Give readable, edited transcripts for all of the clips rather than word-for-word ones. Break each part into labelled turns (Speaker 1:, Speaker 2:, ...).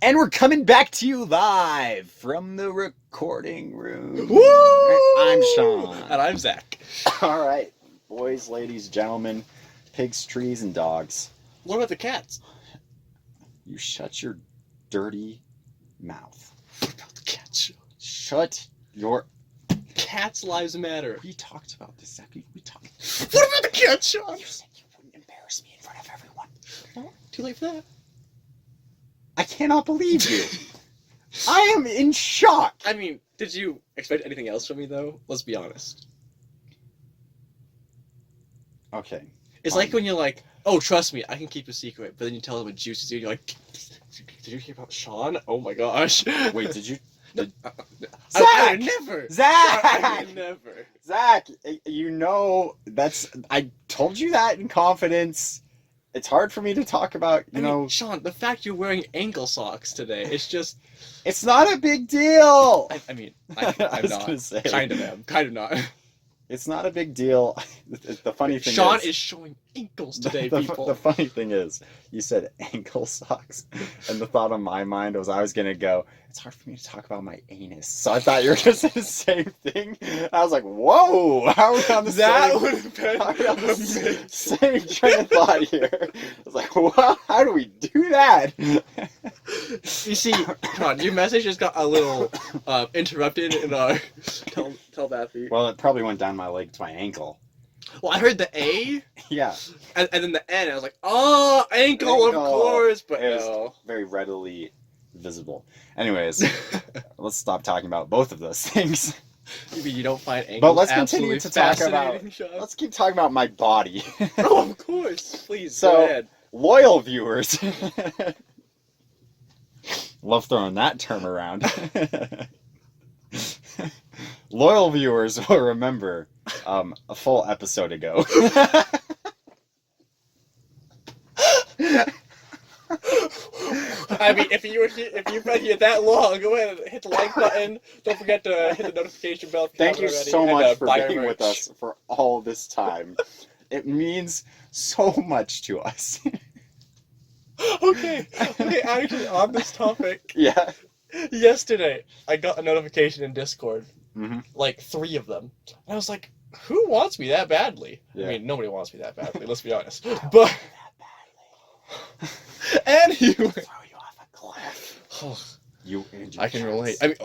Speaker 1: And we're coming back to you live from the recording room.
Speaker 2: Woo!
Speaker 1: I'm Sean.
Speaker 2: And I'm Zach.
Speaker 1: All right, boys, ladies, gentlemen, pigs, trees, and dogs.
Speaker 2: What about the cats?
Speaker 1: You shut your dirty mouth.
Speaker 2: What about the cats?
Speaker 1: Shut your...
Speaker 2: Cats' lives matter.
Speaker 1: We talked about this, Zach. We talked...
Speaker 2: What about the cats, Sean?
Speaker 1: You said you wouldn't embarrass me in front of everyone.
Speaker 2: Oh, too late for that.
Speaker 1: I cannot believe you. I am in shock.
Speaker 2: I mean, did you expect anything else from me, though? Let's be honest.
Speaker 1: Okay.
Speaker 2: It's
Speaker 1: fine.
Speaker 2: like when you're like, oh, trust me, I can keep a secret, but then you tell them what juice is, and you're like, did you hear about Sean? Oh my gosh.
Speaker 1: Wait, did you...
Speaker 2: I would never.
Speaker 1: Zach!
Speaker 2: I would never.
Speaker 1: Zach, you know, I told you that in confidence. It's hard for me to talk about, you know...
Speaker 2: Sean, the fact you're wearing ankle socks today, it's just...
Speaker 1: It's not a big deal!
Speaker 2: I'm
Speaker 1: I was
Speaker 2: not.
Speaker 1: gonna say.
Speaker 2: Kind of am. Kind of not.
Speaker 1: It's not a big deal. The funny thing
Speaker 2: Sean is showing ankles today, people.
Speaker 1: The funny thing is, you said ankle socks, and the thought on my mind was I was gonna go, it's hard for me to talk about my anus. So I thought you were gonna say the same thing. I was like, whoa! How are we on the
Speaker 2: That would have been
Speaker 1: the same train of thought here? I was like, what? How do we do that?
Speaker 2: You see, Sean, your message just got a little interrupted in our telepathy.
Speaker 1: Well, it probably went down my leg to my ankle.
Speaker 2: Well, I heard the A,
Speaker 1: Yeah.
Speaker 2: and then the N. I was like, oh, ankle, of course, but
Speaker 1: It was
Speaker 2: no.
Speaker 1: very readily visible. Anyways, let's stop talking about both of those things.
Speaker 2: You mean you don't find ankles
Speaker 1: But let's
Speaker 2: absolutely
Speaker 1: continue to talk about.
Speaker 2: fascinating, Sean?
Speaker 1: Let's keep talking about my body.
Speaker 2: Oh, of course. Please,
Speaker 1: So-
Speaker 2: go ahead.
Speaker 1: Loyal viewers. Love throwing that term around. Loyal viewers will remember a full episode ago.
Speaker 2: I mean, if you've been here that long, go ahead and hit the like button. Don't forget to hit the notification bell. If
Speaker 1: Thank you
Speaker 2: haven't
Speaker 1: so
Speaker 2: already,
Speaker 1: much for
Speaker 2: buy our
Speaker 1: being with
Speaker 2: merch.
Speaker 1: us for all this time. It means so much to us.
Speaker 2: Okay, actually, on this topic,
Speaker 1: Yeah.
Speaker 2: yesterday I got a notification in Discord,
Speaker 1: Mm-hmm.
Speaker 2: like 3 of them, and I was like, "Who wants me that badly?"
Speaker 1: Yeah.
Speaker 2: I mean, nobody wants me that badly. Let's be honest. But anyway,
Speaker 1: Throw you off a cliff. You and your
Speaker 2: I can
Speaker 1: cats.
Speaker 2: relate. I mean,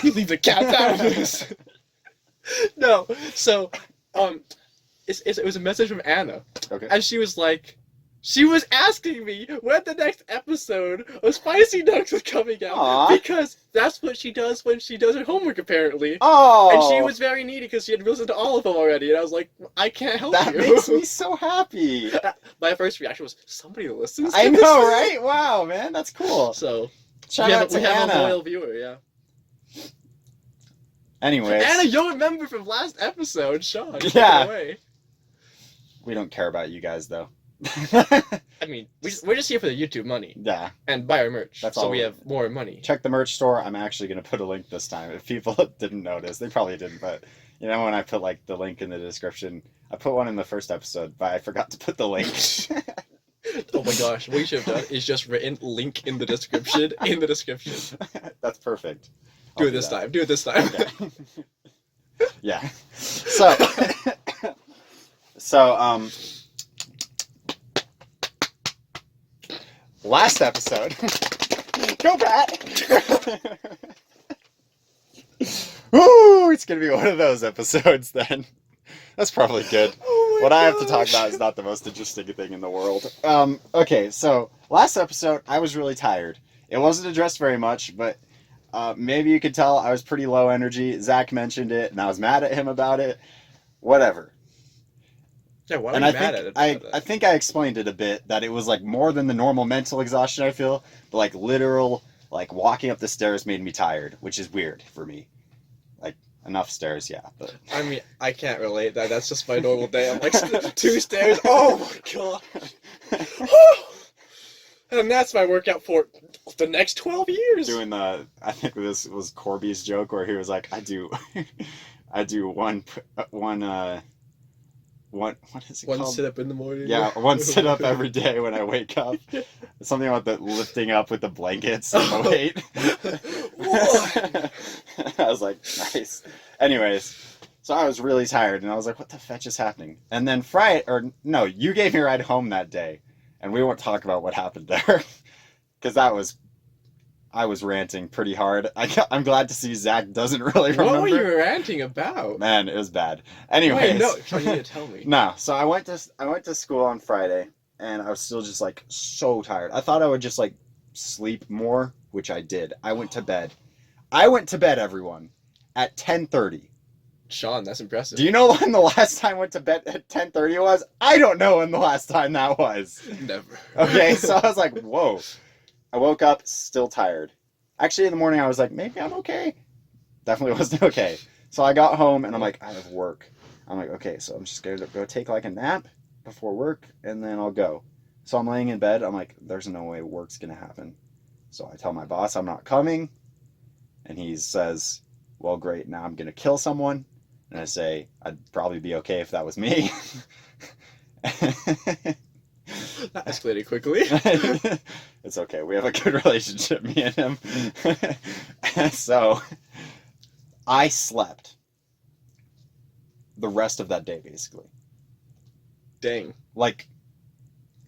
Speaker 2: you leave the cats out of this. No, so it was a message from Anna,
Speaker 1: Okay.
Speaker 2: and she was like, she was asking me when the next episode of Spicy Nuggs was coming out.
Speaker 1: Aw.
Speaker 2: Because that's what she does when she does her homework, apparently.
Speaker 1: Oh.
Speaker 2: And she was very needy because she had listened to all of them already, and I was like, I can't help
Speaker 1: That
Speaker 2: you.
Speaker 1: makes me so happy.
Speaker 2: My first reaction was, somebody listens to
Speaker 1: I
Speaker 2: this?
Speaker 1: know, right? Wow, man, that's cool.
Speaker 2: So,
Speaker 1: Shout
Speaker 2: we
Speaker 1: out
Speaker 2: have,
Speaker 1: to
Speaker 2: we have a
Speaker 1: Anna.
Speaker 2: loyal viewer, yeah.
Speaker 1: Anyways,
Speaker 2: Anna, you'll remember from last episode, Sean. take it
Speaker 1: Yeah.
Speaker 2: away.
Speaker 1: we don't care about you guys though.
Speaker 2: I mean, we're just here for the YouTube money
Speaker 1: Yeah.
Speaker 2: and buy our merch,
Speaker 1: That's
Speaker 2: so
Speaker 1: all
Speaker 2: we
Speaker 1: we-
Speaker 2: have more money.
Speaker 1: Check the merch store. I'm actually gonna put a link this time. If people didn't notice, they probably didn't, but you know when I put like the link in the description, I put one in the first episode, but I forgot to put the link.
Speaker 2: Oh my gosh, what you should have done is just written link in the description, in the description.
Speaker 1: That's perfect.
Speaker 2: Do
Speaker 1: I'll
Speaker 2: it this
Speaker 1: that.
Speaker 2: time, do it this time.
Speaker 1: Okay. Yeah. So, last episode. Go Pat! Ooh, it's gonna be one of those episodes then. That's probably good.
Speaker 2: Oh my
Speaker 1: What I have to talk
Speaker 2: gosh.
Speaker 1: about is not the most interesting thing in the world. Okay, so last episode I was really tired. It wasn't addressed very much, but maybe you could tell I was pretty low energy. Zach mentioned it, and I was mad at him about it. Whatever.
Speaker 2: Yeah, why are
Speaker 1: And
Speaker 2: you
Speaker 1: I
Speaker 2: mad
Speaker 1: think
Speaker 2: at it?
Speaker 1: I think I explained it a bit that it was like more than the normal mental exhaustion I feel, but like literal like walking up the stairs made me tired, which is weird for me. Like enough stairs, yeah, but
Speaker 2: I mean, I can't relate that. That's just my normal day. I'm like 2 stairs. Oh my god. And that's my workout for the next 12 years.
Speaker 1: doing the I think this was Corby's joke where he was like I do one what is it
Speaker 2: One
Speaker 1: called?
Speaker 2: sit up in the morning.
Speaker 1: Yeah, one sit up every day when I wake up. Something about the lifting up with the blankets and the weight.
Speaker 2: What?
Speaker 1: I was like, nice. Anyways, so I was really tired, and I was like, what the fetch is happening? And then you gave me a ride home that day, and we won't talk about what happened there, because I was ranting pretty hard. I'm glad to see Zach doesn't really remember.
Speaker 2: What were you ranting about?
Speaker 1: Man, it was bad. Anyways.
Speaker 2: Wait, no, you need to tell me.
Speaker 1: No, so I went to school on Friday, and I was still just like so tired. I thought I would just like sleep more, which I did. I went to bed. Everyone, at 10:30.
Speaker 2: Sean, that's impressive.
Speaker 1: Do you know when the last time I went to bed at 10:30 was? I don't know when the last time that was.
Speaker 2: Never.
Speaker 1: Okay, so I was like, whoa. I woke up still tired. Actually, in the morning, I was like, maybe I'm okay. Definitely wasn't okay. So I got home, and I'm like, I have work. I'm like, okay, so I'm just going to go take like a nap before work, and then I'll go. So I'm laying in bed. I'm like, there's no way work's going to happen. So I tell my boss I'm not coming, and he says, well, great, now I'm going to kill someone. And I say, I'd probably be okay if that was me.
Speaker 2: That escalated quickly.
Speaker 1: It's okay. We have a good relationship, me and him. So I slept the rest of that day, basically.
Speaker 2: Dang.
Speaker 1: Like,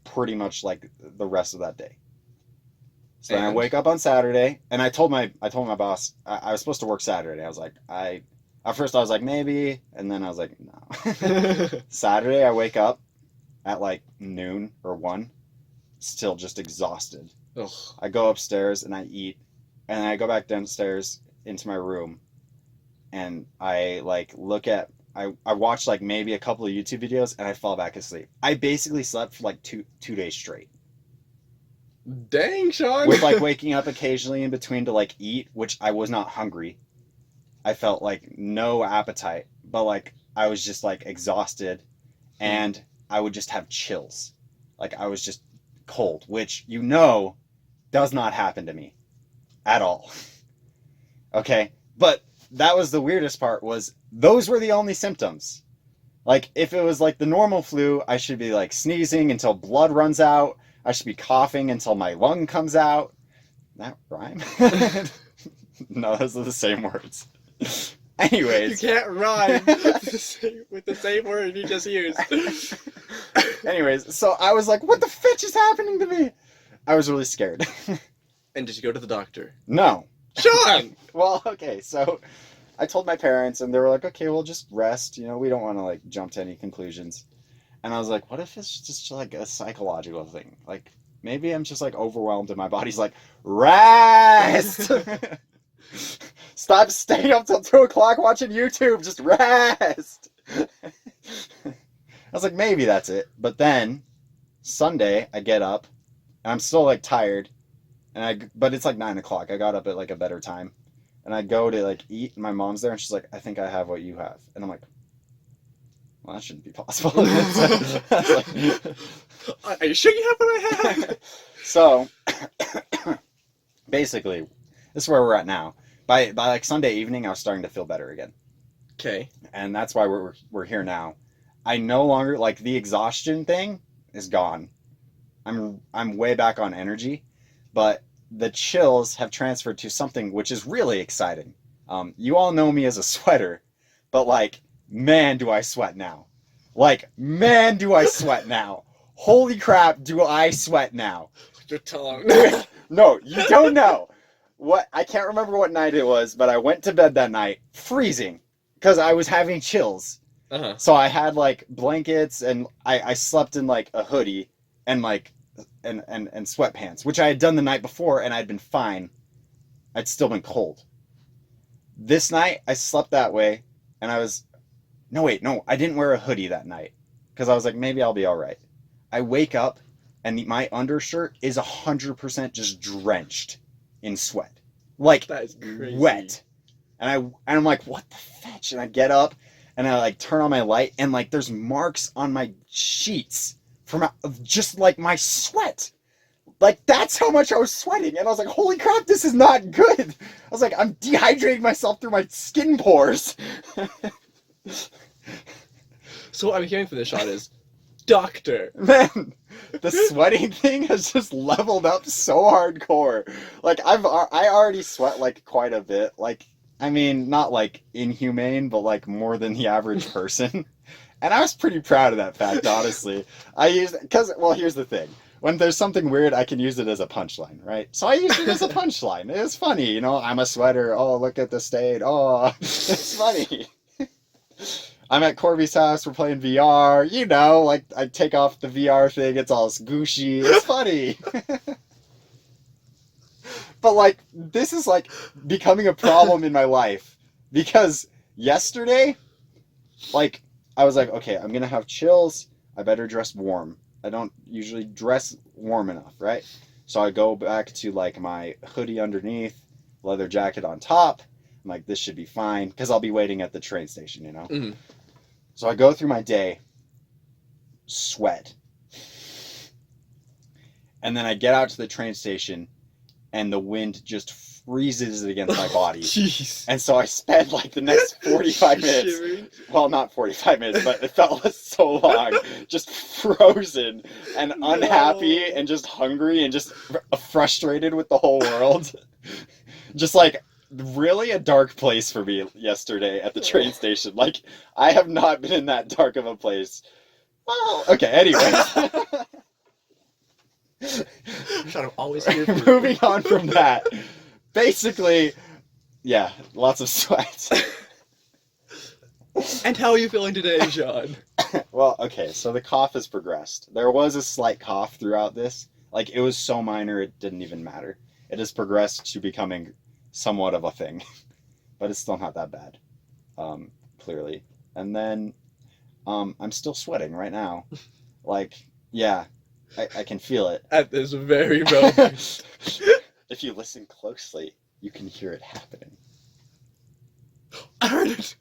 Speaker 1: pretty much like the rest of that day. So then I
Speaker 2: And?
Speaker 1: wake up on Saturday, and I told my boss I was supposed to work Saturday. I was like, at first I was like, maybe, and then I was like, no. Saturday I wake up at like noon or 1, still just exhausted.
Speaker 2: Ugh.
Speaker 1: I go upstairs and I eat, and I go back downstairs into my room, and I like I watch like maybe a couple of YouTube videos, and I fall back asleep. I basically slept for like two days straight.
Speaker 2: Dang, Sean.
Speaker 1: With like waking up occasionally in between to like eat, which I was not hungry. I felt like no appetite, but like I was just like exhausted, and I would just have chills. Like I was just cold, which does not happen to me at all. Okay? But that was the weirdest part, was those were the only symptoms. Like if it was like the normal flu, I should be like sneezing until blood runs out. I should be coughing until my lung comes out. That rhyme? No, those are the same words. Anyways.
Speaker 2: You can't rhyme with the same word you just used.
Speaker 1: Anyways, so I was like, what the fetch is happening to me? I was really scared.
Speaker 2: And did you go to the doctor?
Speaker 1: No.
Speaker 2: Sean!
Speaker 1: Well, okay, so I told my parents, and they were like, okay, well, just rest. You know, we don't want to, like, jump to any conclusions. And I was like, what if it's just, like, a psychological thing? Like, maybe I'm just, like, overwhelmed, and my body's like, rest! Stop staying up till 2 o'clock watching YouTube. Just rest. I was like, maybe that's it. But then Sunday, I get up, and I'm still like tired, but it's like 9 o'clock. I got up at like a better time, and I go to like eat, and my mom's there, and she's like, I think I have what you have, and I'm like, well, that shouldn't be possible.
Speaker 2: Are you sure you have what I have?
Speaker 1: So basically, this is where we're at now. By like Sunday evening, I was starting to feel better again.
Speaker 2: Okay.
Speaker 1: And that's why we're here now. I no longer, like, the exhaustion thing is gone. I'm way back on energy, but the chills have transferred to something which is really exciting. You all know me as a sweater, but like, man, do I sweat now. Like, man, do I sweat now. Holy crap, do I sweat now.
Speaker 2: Your tongue.
Speaker 1: No, you don't know. I can't remember what night it was, but I went to bed that night freezing because I was having chills.
Speaker 2: Uh-huh.
Speaker 1: So I had like blankets, and I slept in like a hoodie and like and sweatpants, which I had done the night before, and I'd been fine. I'd still been cold. This night I slept that way, and I didn't wear a hoodie that night because I was like, maybe I'll be all right. I wake up, and my undershirt is 100% just drenched in sweat, like
Speaker 2: That is crazy.
Speaker 1: wet. And I'm like, what the fetch? And I get up, and I like turn on my light, and like there's marks on my sheets from just like my sweat. Like that's how much I was sweating, and I was like, holy crap, this is not good. I was like, I'm dehydrating myself through my skin pores.
Speaker 2: So what I'm hearing from this shot is, doctor.
Speaker 1: Man, the sweating thing has just leveled up so hardcore. Like I already sweat like quite a bit. Like I mean, not like inhumane, but like more than the average person. And I was pretty proud of that fact, honestly. Well, here's the thing. When there's something weird, I can use it as a punchline, right? So I used it as a punchline. It's funny, you know, I'm a sweater. Oh, look at the stain. Oh, it's funny. I'm at Corby's house. We're playing VR. You know, like I take off the VR thing. It's all gooshy. It's funny. But like, this is like becoming a problem in my life because yesterday, like, I was like, okay, I'm gonna have chills. I better dress warm. I don't usually dress warm enough, right? So I go back to like my hoodie underneath, leather jacket on top. I'm like, this should be fine because I'll be waiting at the train station, you know?
Speaker 2: Mm.
Speaker 1: So I go through my day, sweat. And then I get out to the train station and the wind just freezes against my body.
Speaker 2: Jeez.
Speaker 1: And so I spent like the next 45 minutes.
Speaker 2: Shivering.
Speaker 1: Well, not 45 minutes, but it felt so long. Just frozen and unhappy and just hungry and just frustrated with the whole world. Just like really a dark place for me yesterday at the train station. Like, I have not been in that dark of a place. Well, okay, anyway.
Speaker 2: I'm always here for you.
Speaker 1: Moving on from that. Basically, yeah, lots of sweat.
Speaker 2: And how are you feeling today, Sean?
Speaker 1: Well, okay, so the cough has progressed. There was a slight cough throughout this. Like, it was so minor, it didn't even matter. It has progressed to becoming somewhat of a thing. But it's still not that bad, clearly. And then, I'm still sweating right now. Like, yeah, I can feel it.
Speaker 2: At this very moment.
Speaker 1: If you listen closely, you can hear it happening.
Speaker 2: I heard it.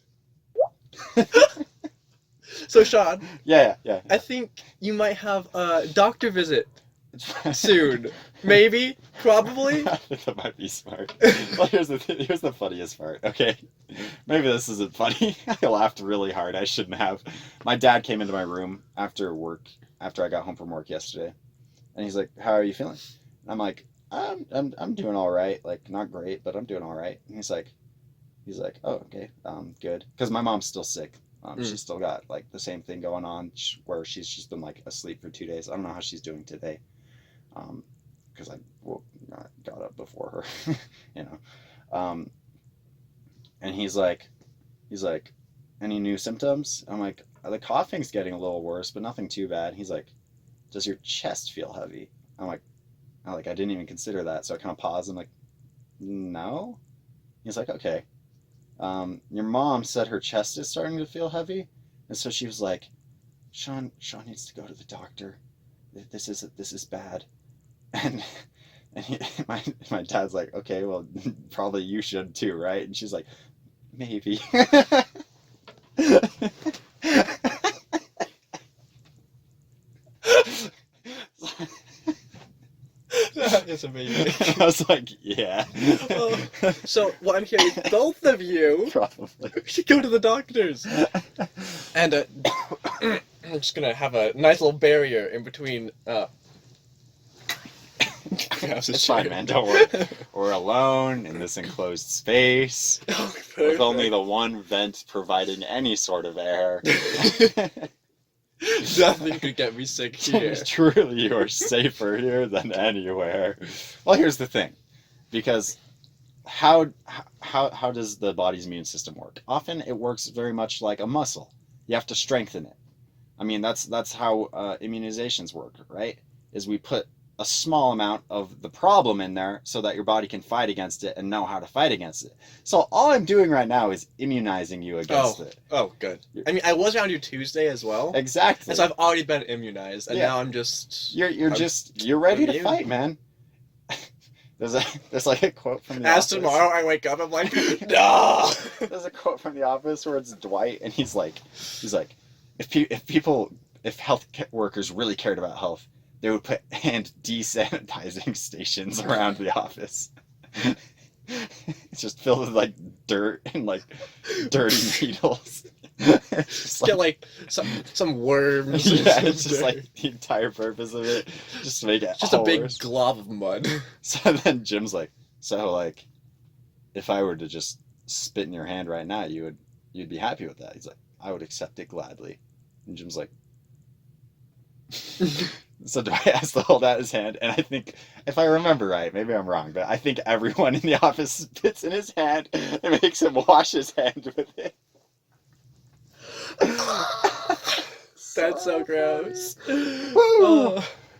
Speaker 2: So, Sean,
Speaker 1: Yeah.
Speaker 2: I think you might have a doctor visit soon. Maybe? Probably?
Speaker 1: I think that might be smart. Well, here's the funniest part, okay? Maybe this isn't funny. I laughed really hard. I shouldn't have. My dad came into my room after I got home from work yesterday. And he's like, "How are you feeling?" And I'm like, I'm doing all right. Like, not great, but I'm doing all right. And he's like, "Oh, okay, good." Because my mom's still sick. She's still got like the same thing going on where she's just been like asleep for 2 days. I don't know how she's doing today. Because I got up before her, you know. And he's like, "Any new symptoms?" I'm like, "The coughing's getting a little worse, but nothing too bad." He's like, "Does your chest feel heavy?" I'm like, I didn't even consider that. So I kind of paused. I'm like, "No." He's like, "Okay. Your mom said her chest is starting to feel heavy." And so she was like, Sean needs to go to the doctor. This is bad." And my dad's like, "Okay, well, probably you should too, right?" And she's like, "Maybe."
Speaker 2: That is amazing.
Speaker 1: I was like, "Yeah."
Speaker 2: So, what I'm hearing is both of you
Speaker 1: Probably
Speaker 2: should go to the doctors. And I'm just gonna have a nice little barrier in between.
Speaker 1: It's fine, man. Don't worry. We're alone in this enclosed space with only the one vent providing any sort of air.
Speaker 2: Nothing could get me sick here.
Speaker 1: Truly, you are safer here than anywhere. Well, here's the thing, because how does the body's immune system work? Often, it works very much like a muscle. You have to strengthen it. I mean, that's how immunizations work, right? Is we put a small amount of the problem in there so that your body can fight against it and know how to fight against it. So all I'm doing right now is immunizing you against it.
Speaker 2: Oh, good. I mean, I was around you Tuesday as well.
Speaker 1: Exactly.
Speaker 2: And so I've already been immunized, and now I'm just...
Speaker 1: You're ready to fight, man. There's like a quote from The Office.
Speaker 2: Tomorrow I wake up, I'm like, no!
Speaker 1: There's a quote from The Office where it's Dwight, and he's like, if health workers really cared about health, they would put hand desanitizing stations around the office. It's just filled with like dirt and like dirty needles. It's just
Speaker 2: Get like some worms.
Speaker 1: yeah, it's just like the entire purpose of it, just to make it
Speaker 2: just
Speaker 1: all
Speaker 2: a big
Speaker 1: worse.
Speaker 2: glob of mud.
Speaker 1: So then Jim's like, so like, if I were to just spit in your hand right now, you'd be happy with that. He's like, I would accept it gladly. And Jim's like, so do I ask to hold out his hand? And I think, if I remember right, maybe I'm wrong, but I think everyone in the office spits in his hand and makes him wash his hand with it.
Speaker 2: That's so gross.
Speaker 1: Woo!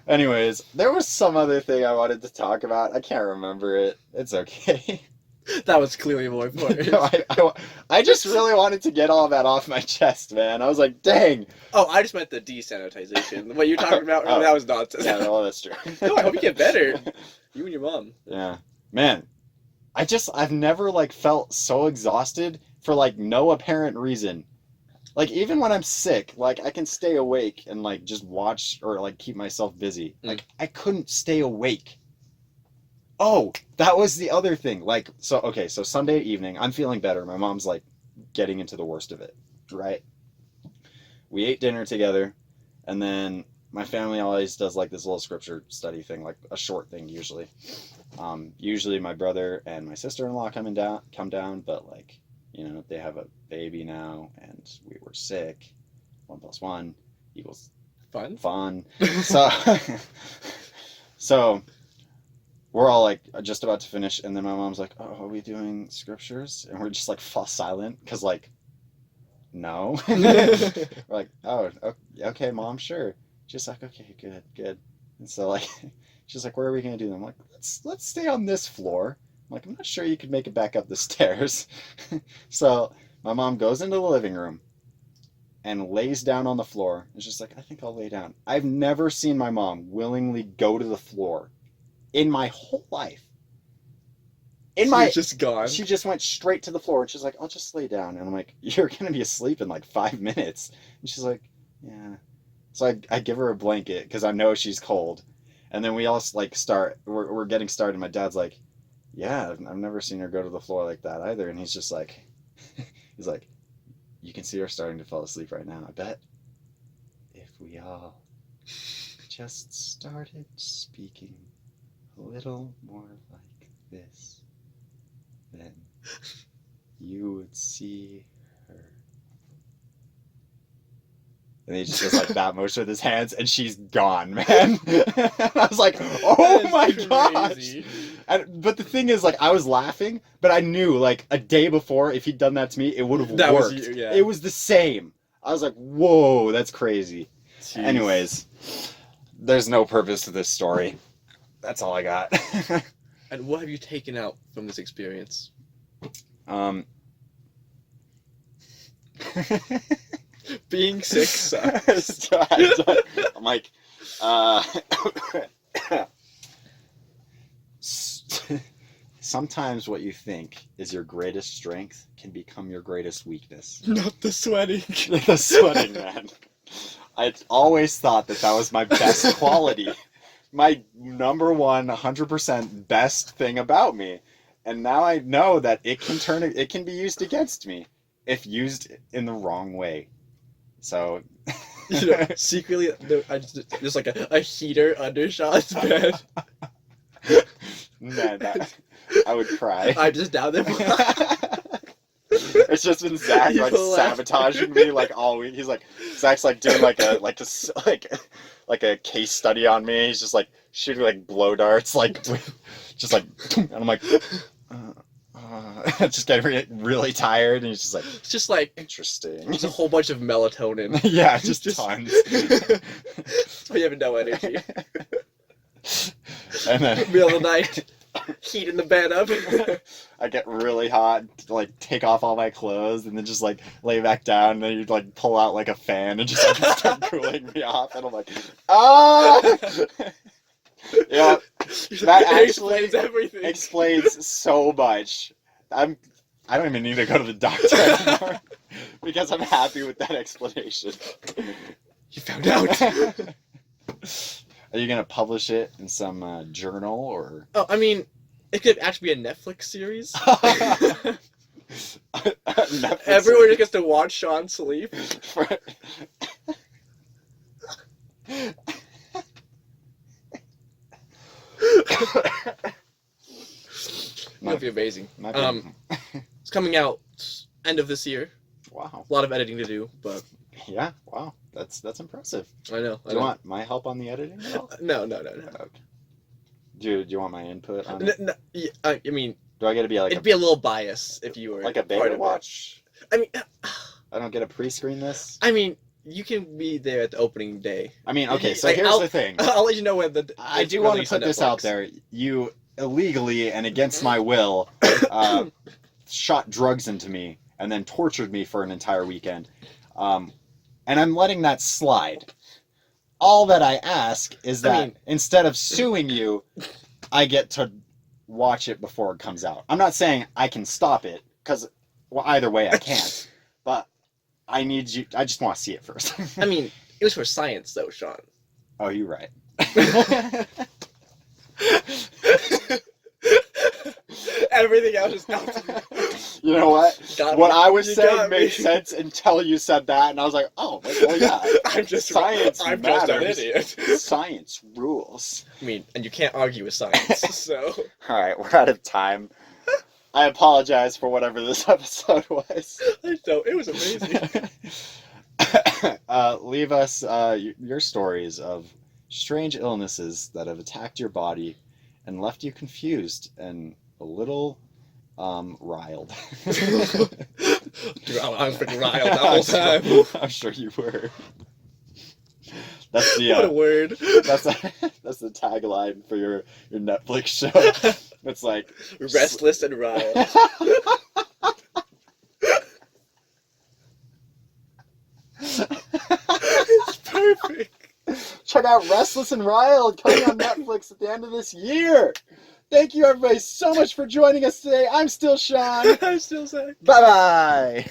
Speaker 1: Anyways, there was some other thing I wanted to talk about. I can't remember it. It's okay.
Speaker 2: That was clearly more important.
Speaker 1: No, I just really wanted to get all that off my chest, man. I was like, dang.
Speaker 2: Oh, I just meant the desanitization. What you're talking about,
Speaker 1: Oh.
Speaker 2: that was nonsense.
Speaker 1: Yeah, no, that's true.
Speaker 2: No, I hope you get better. You and your mom.
Speaker 1: Yeah. Man, I've never, like, felt so exhausted for, like, no apparent reason. Like, even when I'm sick, like, I can stay awake and, like, just watch or, like, keep myself busy. Like, I couldn't stay awake. Oh, that was the other thing. Like, so Sunday evening, I'm feeling better. My mom's, like, getting into the worst of it, right? We ate dinner together, and then my family always does, like, this little scripture study thing, like, a short thing, usually. Usually my brother and my sister-in-law come down, but, like, you know, they have a baby now, and we were sick. 1 + 1 =
Speaker 2: Fun.
Speaker 1: So, so we're all like just about to finish, and then my mom's like, "Oh, are we doing scriptures?" And we're just like silent, because like, no. We're like, "Oh, okay, mom, sure." She's like, "Okay, good." And so like, she's like, "Where are we gonna do them?" I'm like, let's stay on this floor. I'm like, I'm not sure you could make it back up the stairs. So my mom goes into the living room and lays down on the floor. It's just like, I think I'll lay down. I've never seen my mom willingly go to the floor in my whole life.
Speaker 2: She's just gone.
Speaker 1: She just went straight to the floor, and she's like, I'll just lay down. And I'm like, you're gonna be asleep in like 5 minutes. And she's like, yeah. So I give her a blanket because I know she's cold. And then we all like we're getting started. My dad's like, yeah, I've never seen her go to the floor like that either. And he's just like, he's like, you can see her starting to fall asleep right now. I bet if we all just started speaking a little more like this, then you would see her. And he just does like that motion with his hands, and she's gone, man. I was like, oh my gosh. But the thing is, like, I was laughing, but I knew, like, a day before, if he'd done that to me, it would have worked.
Speaker 2: Was you, yeah.
Speaker 1: It was the same. I was like, whoa, that's crazy.
Speaker 2: Jeez.
Speaker 1: Anyways, there's no purpose to this story. That's all I got.
Speaker 2: And what have you taken out from this experience? Being sick sucks.
Speaker 1: I'm like, sometimes what you think is your greatest strength can become your greatest weakness.
Speaker 2: Not the sweating.
Speaker 1: The sweating, man. I always thought that was my best quality. My number 100% best thing about me. And now I know that it can be used against me if used in the wrong way. So,
Speaker 2: You know, secretly, there's like a heater under Sean's bed.
Speaker 1: Man, I would cry.
Speaker 2: I'm just down there.
Speaker 1: It's just been Zach like sabotaging me like all week. He's like, Zach's like doing like a case study on me. He's just like shooting like blow darts, like just like, and I'm like, just getting really tired, and he's just like,
Speaker 2: it's just like
Speaker 1: interesting.
Speaker 2: Just a whole bunch of melatonin.
Speaker 1: Yeah, just tons.
Speaker 2: So you have no energy.
Speaker 1: And then
Speaker 2: Middle of the night, heating the bed up.
Speaker 1: I get really hot, like take off all my clothes, and then just like lay back down, and then you like pull out like a fan and just like start cooling me off, and I'm like, ah. Yeah, that actually
Speaker 2: explains everything.
Speaker 1: Explains so much. I don't even need to go to the doctor anymore because I'm happy with that explanation.
Speaker 2: You found out.
Speaker 1: Are you gonna publish it in some journal or?
Speaker 2: Oh, I mean, It could actually be a Netflix series.
Speaker 1: Netflix
Speaker 2: Everyone
Speaker 1: series.
Speaker 2: just gets to watch Sean sleep. It'll be amazing.
Speaker 1: Might be.
Speaker 2: It's coming out end of this year.
Speaker 1: Wow.
Speaker 2: A lot of editing to do, but
Speaker 1: Yeah. Wow. That's impressive.
Speaker 2: I know.
Speaker 1: Do you want my help on the editing at all?
Speaker 2: No.
Speaker 1: Okay. Do you want my input on
Speaker 2: No,
Speaker 1: it?
Speaker 2: no, I mean,
Speaker 1: Do I get to be like
Speaker 2: it'd be a little biased if you were
Speaker 1: like a
Speaker 2: part
Speaker 1: beta
Speaker 2: of
Speaker 1: watch?
Speaker 2: it. I mean,
Speaker 1: I don't get to pre-screen this.
Speaker 2: I mean, you can be there at the opening day.
Speaker 1: I mean, okay. So
Speaker 2: Like,
Speaker 1: here's the thing.
Speaker 2: I'll let you know when the.
Speaker 1: I
Speaker 2: it's
Speaker 1: do want to
Speaker 2: released on
Speaker 1: put this out
Speaker 2: Netflix.
Speaker 1: there. You illegally and against my will shot drugs into me and then tortured me for an entire weekend. And I'm letting that slide. All that I ask is that instead of suing you, I get to watch it before it comes out. I'm not saying I can stop it, because either way I can't. But I need you. I just want to see it first.
Speaker 2: I mean, it was for science, though, Sean.
Speaker 1: Oh, you're right.
Speaker 2: Everything else is not.
Speaker 1: You know what? What I was saying
Speaker 2: got
Speaker 1: made
Speaker 2: me.
Speaker 1: sense until you said that, and I was like, oh, well, yeah.
Speaker 2: I'm just
Speaker 1: Science
Speaker 2: I'm just an
Speaker 1: matters.
Speaker 2: idiot.
Speaker 1: Science rules.
Speaker 2: I mean, and you can't argue with science, so.
Speaker 1: All right, we're out of time. I apologize for whatever this episode was.
Speaker 2: I know, it was amazing.
Speaker 1: Leave us your stories of strange illnesses that have attacked your body and left you confused and a little riled.
Speaker 2: I was freaking riled the whole time.
Speaker 1: I'm sure you were. That's the
Speaker 2: What a word.
Speaker 1: that's the tagline for your Netflix show. It's like
Speaker 2: Restless and riled. It's perfect.
Speaker 1: check out Restless and Riled coming on Netflix at the end of this year. Thank you everybody so much for joining us today. I'm still Sean.
Speaker 2: I'm still Zach.
Speaker 1: Bye bye.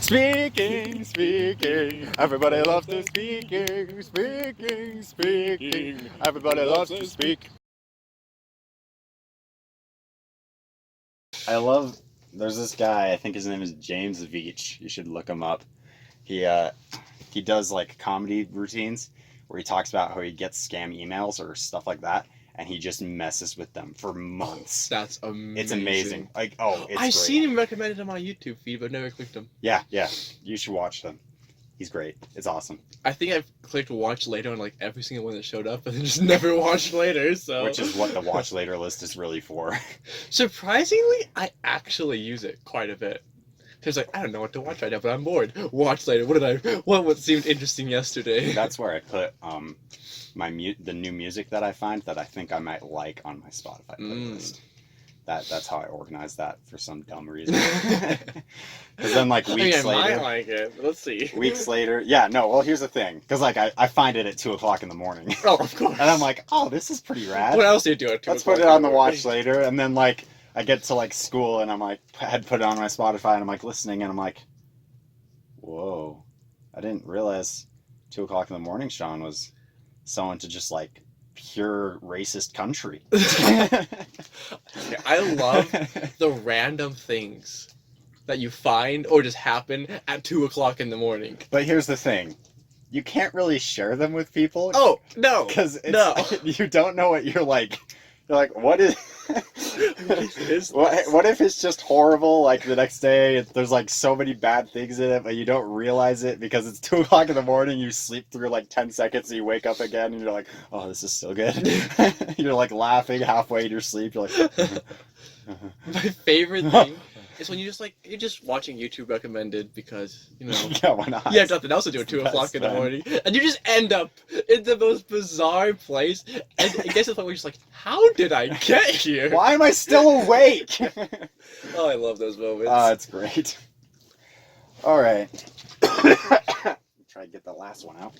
Speaker 1: Speaking. Everybody loves to speaking. Everybody loves to speak. I love. There's this guy. I think his name is James Veach. You should look him up. He does like comedy routines where he talks about how he gets scam emails or stuff like that, and he just messes with them for months.
Speaker 2: That's amazing.
Speaker 1: It's amazing. Like, oh, it's
Speaker 2: I've
Speaker 1: great.
Speaker 2: seen him recommended on my YouTube feed, but never clicked him.
Speaker 1: Yeah. You should watch them. He's great. It's awesome.
Speaker 2: I think I've clicked watch later on like every single one that showed up, and then just never watched later. So
Speaker 1: Which is what the watch later list is really for.
Speaker 2: surprisingly, I actually use it quite a bit. Cause like I don't know what to watch right now, but I'm bored. Watch later. What seemed interesting yesterday?
Speaker 1: That's where I put the new music that I find that I think I might like on my Spotify playlist. That's how I organize that for some dumb reason. Because then like weeks
Speaker 2: I
Speaker 1: later,
Speaker 2: might like it. Let's see.
Speaker 1: weeks later, yeah, no. Well, here's the thing, because like I find it at 2:00 in the morning,
Speaker 2: Oh, of course.
Speaker 1: and I'm like, oh, this is pretty rad.
Speaker 2: What else do you do at 2
Speaker 1: Let's
Speaker 2: o'clock
Speaker 1: put it
Speaker 2: in
Speaker 1: on the
Speaker 2: morning?
Speaker 1: watch later, and then like I get to like school, and I'm like had put it on my Spotify, and I'm like listening, and I'm like, whoa, I didn't realize 2:00 in the morning Sean was someone to just like pure racist country.
Speaker 2: I love the random things that you find or just happen at 2:00 in the morning.
Speaker 1: But here's the thing, you can't really share them with people.
Speaker 2: Oh no!
Speaker 1: Because
Speaker 2: no.
Speaker 1: You don't know what you're like. You're like, what is? What if it's just horrible? Like the next day, there's like so many bad things in it, but you don't realize it because it's 2:00 in the morning. You sleep through like 10 seconds, and you wake up again, and you're like, oh, this is so good. You're like laughing halfway in your sleep. You're like.
Speaker 2: My favorite thing is when you're just watching YouTube recommended because
Speaker 1: Yeah, why not?
Speaker 2: you have nothing else to do at 2:00 in the morning, and you just end up in the most bizarre place, and it gets to the point where you're just like, how did I get here?
Speaker 1: Why am I still awake?
Speaker 2: Oh, I love those moments.
Speaker 1: It's great. All right. Try to get the last one out.